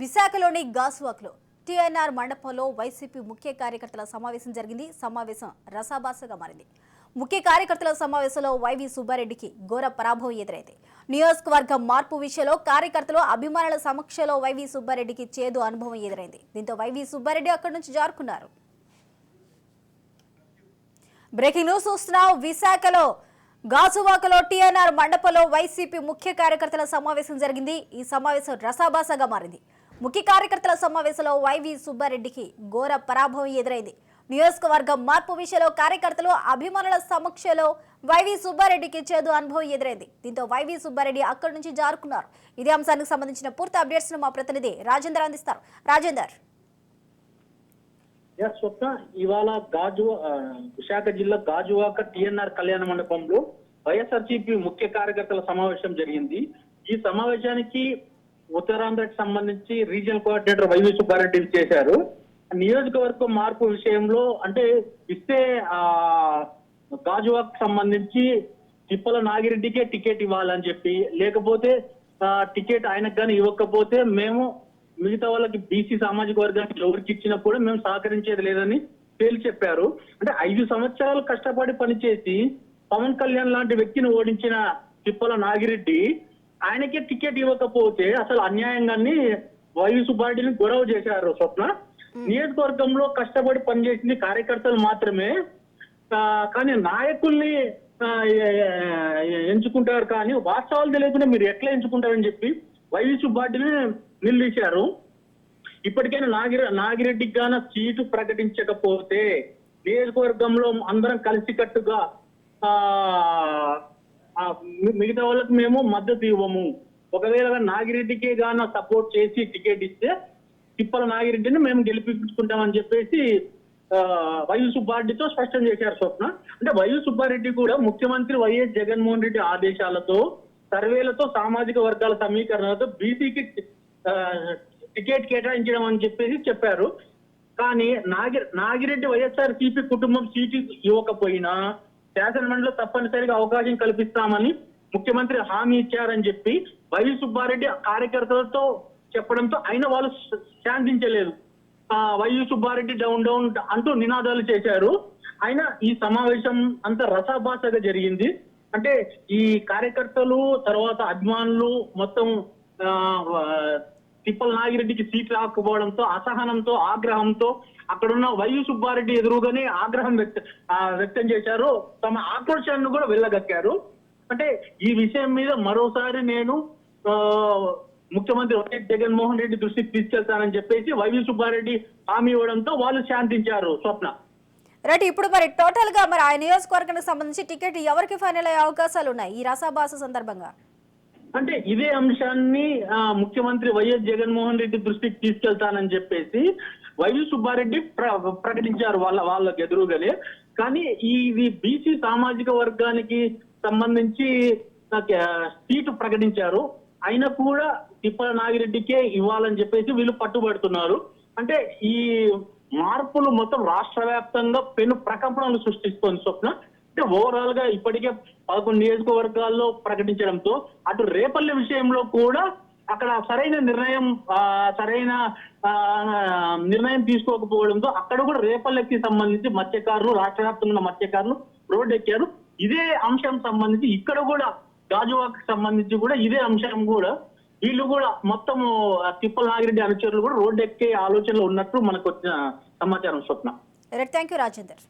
విశాఖలోని గాసువాక్లో టీఎన్ఆర్ మండపంలో వైసీపీ ముఖ్య కార్యకర్తల సమావేశం జరిగింది. సమావేశం రసాభాసగా మారింది. ముఖ్య కార్యకర్తల సమావేశంలో వైవి సుబ్బారెడ్డికి ఘోర పరాభవం ఎదురైంది. నియోజకవర్గ మార్పు విషయంలో కార్యకర్తలు అభిమానుల సమక్షంలో వైవి సుబ్బారెడ్డికి చేదు అనుభవం ఎదురైంది. దీంతో వైవి సుబ్బారెడ్డి అక్కడి నుంచి జారుకున్నారు. బ్రేకింగ్ న్యూస్ చూస్తున్నాం. విశాఖలో గాజువాకలో టీఎన్ఆర్ మండపంలో వైసీపీ ముఖ్య కార్యకర్తల సమావేశం జరిగింది. ఈ సమావేశం రసాభాసగా మారింది. ముఖ్య కార్యకర్తల సమావేశంలో వైవి సుబ్బారెడ్డికి ఘోర పరాభవం ఎదురైంది. నియోజకవర్గం మార్పు విషయంలో కార్యకర్తలు అభిమానుల సమక్షంలో వైవి సుబ్బారెడ్డికి చేదు అనుభవం ఎదురైంది. దీంతో వైవి సుబ్బారెడ్డి అక్కడి నుంచి జారుకున్నారు. ఇదే అంశానికి సంబంధించిన పూర్తి అప్డేట్స్ ను మా ప్రతినిధి రాజేందర్ అందిస్తారు. రాజేందర్, ఇవాళ విశాఖ జిల్లా గాజువాక టీఎన్ఆర్ కళ్యాణ మండపంలో వైఎస్ఆర్సీపీ ముఖ్య కార్యకర్తల సమావేశం జరిగింది. ఈ సమావేశానికి ఉత్తరాంధ్రకు సంబంధించి రీజనల్ కోఆర్డినేటర్ వైవి సుబ్బారెడ్డి చేశారు. నియోజకవర్గం మార్పు విషయంలో అంటే ఇస్తే గాజువాక్ సంబంధించి తిప్పల నాగిరెడ్డికే టికెట్ ఇవ్వాలని చెప్పి, లేకపోతే టికెట్ ఆయనకు కానీ ఇవ్వకపోతే మేము మిగతా వాళ్ళకి బీసీ సామాజిక వర్గానికి ఎవరికి ఇచ్చినా కూడా మేము సహకరించేది లేదని తేల్చి చెప్పారు. అంటే 5 సంవత్సరాలు కష్టపడి పనిచేసి పవన్ కళ్యాణ్ లాంటి వ్యక్తిని ఓడించిన తిప్పల నాగిరెడ్డి ఆయనకే టికెట్ ఇవ్వకపోతే అసలు అన్యాయంగాన్ని వైవి సుబ్బారెడ్డిని గొడవ చేశారు. స్వప్న, నియోజకవర్గంలో కష్టపడి పనిచేసింది కార్యకర్తలు మాత్రమే, కానీ నాయకుల్ని ఎంచుకుంటారు, కానీ వాస్తవాలు తెలియకుండా మీరు ఎట్లా ఎంచుకుంటారని చెప్పి వైవి సుబ్బారెడ్డిని నిలదీశారు. ఇప్పటికైనా నాగిరెడ్డికి గాన సీటు ప్రకటించకపోతే నియోజకవర్గంలో అందరం కలిసికట్టుగా మిగతా వాళ్ళకి మేము మద్దతు ఇవ్వము, ఒకవేళ నాగిరెడ్డికి గాన సపోర్ట్ చేసి టికెట్ ఇస్తే తిప్పల నాగిరెడ్డిని మేము గెలిపించుకుంటామని చెప్పేసి వైవి సుబ్బారెడ్డితో స్పష్టం చేశారు. స్వప్న, అంటే వైవి సుబ్బారెడ్డి కూడా ముఖ్యమంత్రి వైఎస్ జగన్మోహన్ రెడ్డి ఆదేశాలతో సర్వేలతో సామాజిక వర్గాల సమీకరణలతో బీసీకి టికెట్ కేటాయించడం అని చెప్పేసి చెప్పారు. కానీ నాగిరెడ్డి వైఎస్ఆర్సీపీ కుటుంబం సీటు ఇవ్వకపోయినా శాసనమండలిలో తప్పనిసరిగా అవకాశం కల్పిస్తామని ముఖ్యమంత్రి హామీ ఇచ్చారని చెప్పి వైవి సుబ్బారెడ్డి కార్యకర్తలతో చెప్పడంతో అయినా వాళ్ళు శాంతించలేదు. వైవి సుబ్బారెడ్డి డౌన్ డౌన్ అంటూ నినాదాలు చేశారు. అయినా ఈ సమావేశం అంత రసాభాసగా జరిగింది. అంటే ఈ కార్యకర్తలు తర్వాత అభిమానులు మొత్తం తిప్పల నాగిరెడ్డికి సీట్ రాకపోవడంతో అసహనంతో ఆగ్రహంతో అక్కడున్న వైవి సుబ్బారెడ్డి ఎదురుగానే ఆగ్రహం వ్యక్తం చేశారు. తమ ఆక్రోశాన్ని కూడా వెళ్ళగక్కారు. అంటే ఈ విషయం మీద మరోసారి నేను ముఖ్యమంత్రి వైఎస్ జగన్మోహన్ రెడ్డి దృష్టికి తీసుకెళ్తానని చెప్పేసి వైవి సుబ్బారెడ్డి హామీ ఇవ్వడంతో వాళ్ళు శాంతించారు. స్వప్న, రైట్. ఇప్పుడు మరి టోటల్ గా మరి ఆ నియోజకవర్గానికి సంబంధించి టికెట్ ఎవరికి ఫైనల్ అయ్యే అవకాశాలు ఉన్నాయి ఈ రసాభాస సందర్భంగా? అంటే ఇదే అంశాన్ని ముఖ్యమంత్రి వైఎస్ జగన్మోహన్ రెడ్డి దృష్టికి తీసుకెళ్తానని చెప్పేసి వైవి సుబ్బారెడ్డి ప్రకటించారు వాళ్ళకి ఎదురుగానే. కానీ ఇది బీసీ సామాజిక వర్గానికి సంబంధించి సీటు ప్రకటించారు. అయినా కూడా తిప్పల నాగిరెడ్డికే ఇవ్వాలని చెప్పేసి వీళ్ళు పట్టుబడుతున్నారు. అంటే ఈ మార్పులు మొత్తం రాష్ట్ర వ్యాప్తంగా పెను ప్రకంపనలు సృష్టిస్తోంది. స్వప్న, అంటే ఓవరాల్ గా ఇప్పటికే 11 నియోజకవర్గాల్లో ప్రకటించడంతో అటు రేపల్లె విషయంలో కూడా అక్కడ సరైన నిర్ణయం తీసుకోకపోవడంతో అక్కడ కూడా రేపల్లెకి సంబంధించి మత్స్యకారులు, రాష్ట్ర వ్యాప్తంగా ఉన్న మత్స్యకారులు రోడ్డు ఎక్కారు. ఇదే అంశం సంబంధించి ఇక్కడ కూడా గాజువాక్ సంబంధించి కూడా ఇదే అంశం కూడా వీళ్ళు కూడా మొత్తం తిప్పల నాగిరెడ్డి అనుచరులు కూడా రోడ్డు ఎక్కే ఆలోచనలో ఉన్నట్టు మనకు వచ్చిన సమాచారం. స్వప్న, థ్యాంక్ యూ రాజేందర్.